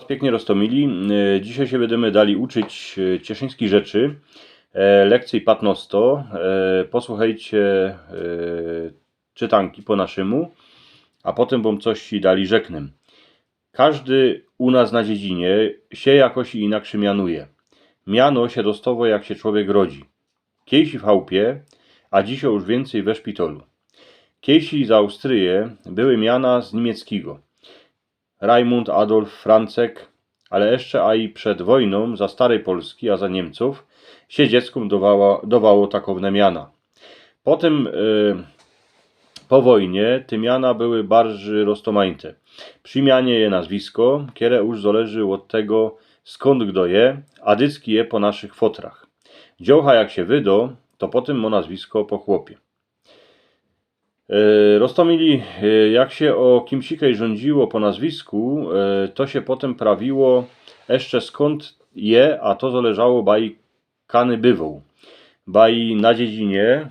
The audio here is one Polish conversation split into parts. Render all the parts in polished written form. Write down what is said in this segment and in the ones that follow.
Pięknie roztomili. Dzisiaj się będziemy dali uczyć cieszyńskich rzeczy. Lekcji patnosto. Posłuchajcie czytanki po naszemu, a potem bom coś ci dali rzeknym. Każdy u nas na dziedzinie się jakoś inaczej mianuje. Miano się dostało, jak się człowiek rodzi. Kiejsi w chałupie, a dzisiaj już więcej we szpitolu. Kiejsi za Austrię były miana z niemieckiego. Rajmund, Adolf, Francek, ale jeszcze a i przed wojną za starej Polski, a za Niemców się dzieckom dawało takowne miana. Potem po wojnie te miana były bardziej roztomańte. Przymianie je nazwisko, które już zależy od tego, skąd kto je, a dycki je po naszych fotrach. Dziołcha jak się wydo, to potem mo nazwisko po chłopie. Roztomili, jak się o kimsikej rządziło po nazwisku, to się potem prawiło jeszcze skąd je, a to zależało baj kany bywą. Baj na dziedzinie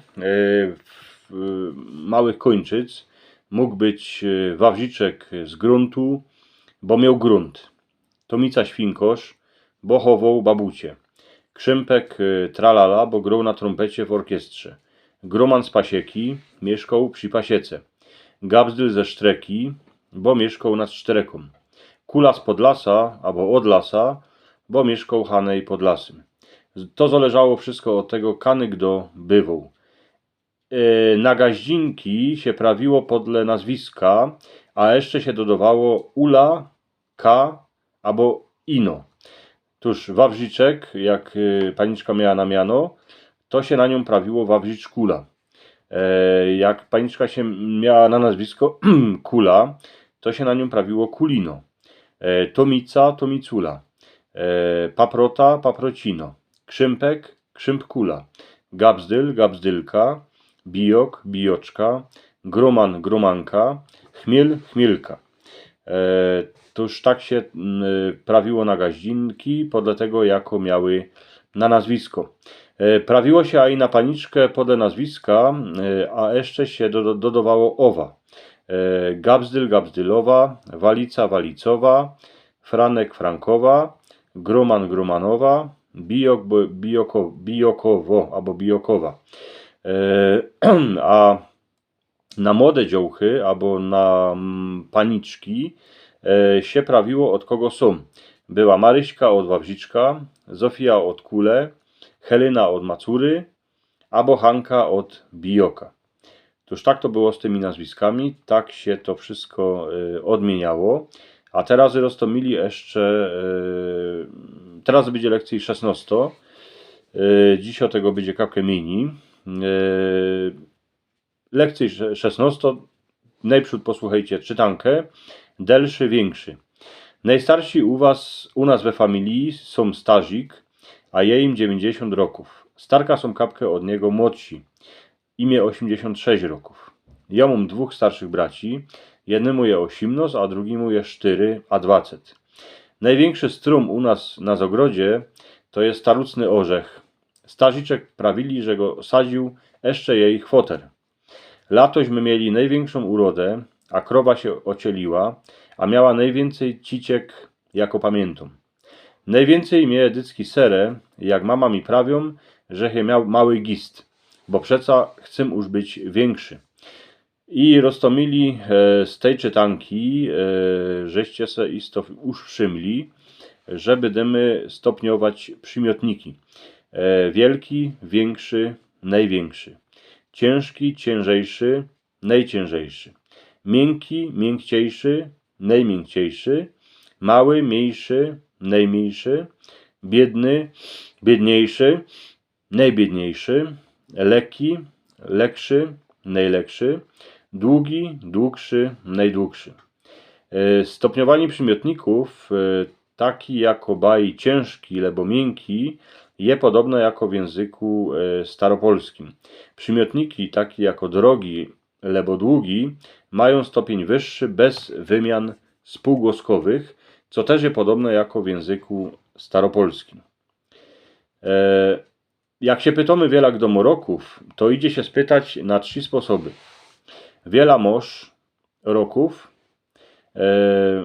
małych kończyc mógł być wawrziczek z gruntu, bo miał grunt. Tomica świnkosz, bo chował babucie. Krzympek tralala, bo grał na trompecie w orkiestrze. Groman z pasieki mieszkał przy pasiece. Gabzdyl ze Sztreki, bo mieszkał nad Szczereką. Kula z Podlasa, albo od lasa, bo mieszkał hanej pod lasem. To zależało wszystko od tego, kany kto bywał. Na gaździnki się prawiło podle nazwiska, a jeszcze się dodawało ula, k albo ino. Tuż wawrziczek, jak paniczka miała na miano, to się na nią prawiło wawrzicz kula. Jak paniczka się miała na nazwisko Kula, to się na nią prawiło Kulino. Tomica, Tomicula. Paprota, Paprocino. Krzympek, Krzympkula. Gabzdyl, Gabzdylka. Bijok, Bijoczka. Groman, Gromanka. Chmiel, Chmielka. Toż tak się prawiło na gaździnki, podle tego jako miały na nazwisko. Prawiło się i na paniczkę podle nazwiska, a jeszcze się dodawało owa. Gabzdyl, Gabzdylowa, Walica, Walicowa, Franek, Frankowa, Groman, Gromanowa, Bijok, Bijokowo albo Bijokowa. A na młode dziołchy albo na paniczki się prawiło od kogo są. Była Maryśka od Wawrziczka, Zofia od Kule, Helena od Macury, albo Hanka od Bijoka. Toż tak to było z tymi nazwiskami, tak się to wszystko odmieniało. A teraz roztomili jeszcze, teraz będzie lekcji 16. Dziś o tego będzie kapkę mini. Lekcji 16. Najprzód posłuchajcie czytankę. Delszy, większy. Najstarsi u nas we familii są Starzik, a jej im 90 roków. Starka są kapkę od niego młodsi. Imię 86 roków. Ja mam dwóch starszych braci. Jednemu je 18, a drugiemu je 4, a 20. Największy strum u nas na zagrodzie to jest starucny orzech. Starziczek prawili, że go sadził jeszcze jej chwoter. Latośmy mieli największą urodę, a krowa się ocieliła, a miała najwięcej ciciek, jako pamiętam. Najwięcej mnie dycki serę, jak mama mi prawią, że je miał mały gist, bo przeca chcę już być większy. I roztomili z tej czytanki, żeście se isto już wszymli, że będziemy stopniować przymiotniki. Wielki, większy, największy. Ciężki, ciężejszy, najciężejszy. Miękki, miękciejszy, najmiękciejszy. Mały, mniejszy, najmniejszy. Biedny, biedniejszy, najbiedniejszy. Lekki, lekszy, najlekszy. Długi, długszy, najdługszy. Stopniowanie przymiotników, taki jako baj ciężki, lebo miękki, je podobne jako w języku staropolskim. Przymiotniki, takie jako drogi, lebo długi, mają stopień wyższy bez wymian spółgłoskowych, co też jest podobne jako w języku staropolskim. Jak się pytamy wiela domoroków, to idzie się spytać na 3 sposoby. Wiela moż roków,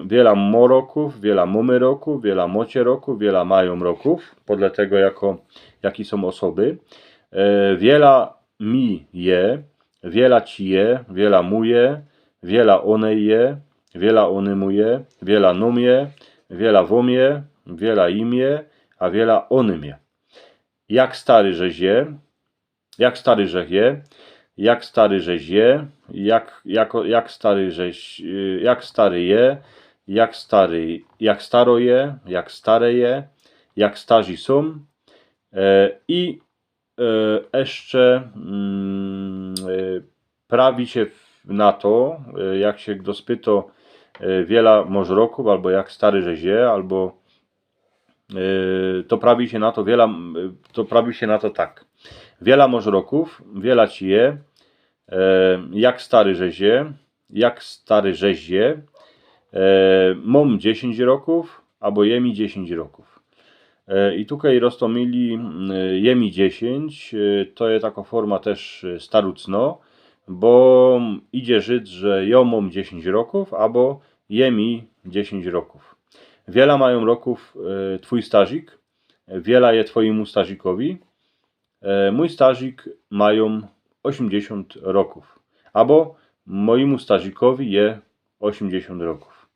Wiela mo roków, wiela mamy roków, wiela mocie roków, wiela mają roków, podle tego jaki są osoby. Wiela mi je, wiela ci je, wiela mu je, wiela onej je, wiela ony mu je, wiela nom je, wiela wom je, wiela im je, a wiela onym je. Jak stary żeś je, jak stary żech je, jak stary żeś je, jak stary żeś, jak stary je, jak staro je, jak stare je, jak starzy są. I jeszcze prawi się na to, jak się kto spyta wiela może roków, albo jak stary żeś je, albo to prawi się na to to prawi się na to tak. Wiela może roków, wiela ci je, jak stary żeś je, jak stary żeś je, mam 10 roków, albo je mi 10 roków. I tutaj roztomili je mi 10, to jest taka forma też starucno, bo idzie żyć, że ja mam 10 roków, albo je mi 10 roków. Wiela mają roków twój stażik, wiela je twojemu stażikowi. Mój stażik mają 80 roków, albo mojemu stażikowi je 80 roków.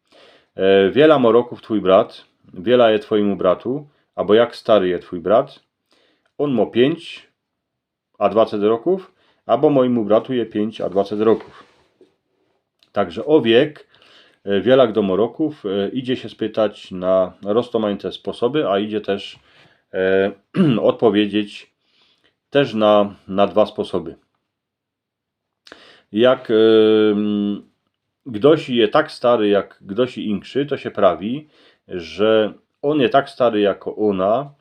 Wiela ma roków twój brat, wiela je twojemu bratu, albo jak stary je twój brat. On ma 5 a 20 roków, albo mojemu bratu je 5 a 20 roków. Także o wiek wiela kto ma roków idzie się spytać na rozmaite sposoby, a idzie też odpowiedzieć też na dwa sposoby. Jak ktoś je tak stary, jak ktoś inszy, to się prawi, że on jest tak stary jako ona,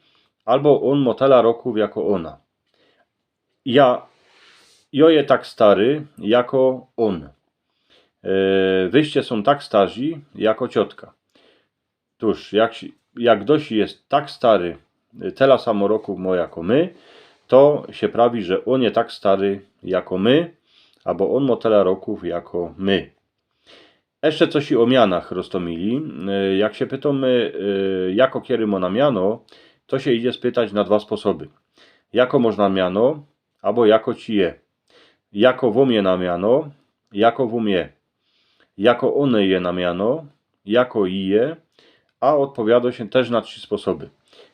albo on ma tyle roków jako ona. Ja je tak stary jako on. Wyście są tak starzy jako ciotka. Tuż, jak ktoś jest tak stary, tyle samo roków ma jako my, to się prawi, że on jest tak stary jako my, albo on ma tyle roków jako my. Jeszcze coś o mianach roztomili. Jak się pytamy, jako kiedy ma na miano, to się idzie spytać na dwa sposoby. Jako można miano, albo jako ci je. Jako wom je na miano, jako wom je. Jako one je na miano, jako i je, a odpowiada się też na trzy sposoby.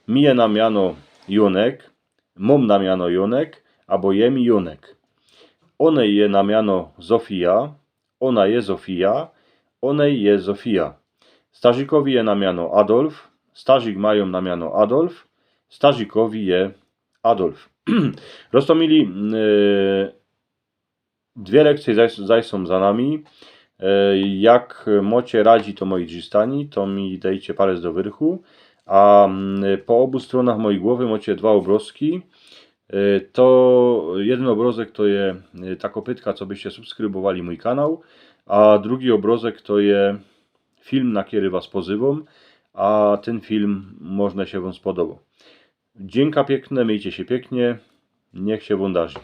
Mi je na miano Jonek, mam na miano Jonek, albo je mi Jonek. One je na miano Zofia, ona je Zofia, onej je Zofia. Stażikowi je na miano Adolf, stażik mają na miano Adolf, stażikowi je Adolf. Roztomili dwie lekcje zaś są za nami. Jak mocie radzi to moi drzystani, to mi dajcie palec do wyrchu. A po obu stronach mojej głowy macie dwa obrazki. To jeden obrazek to jest ta kopytka, co byście subskrybowali mój kanał, a drugi obrazek to jest film, na który was pozywam, a ten film można się wam spodobał. Dzięki piękne, miejcie się pięknie, niech się wam darzy.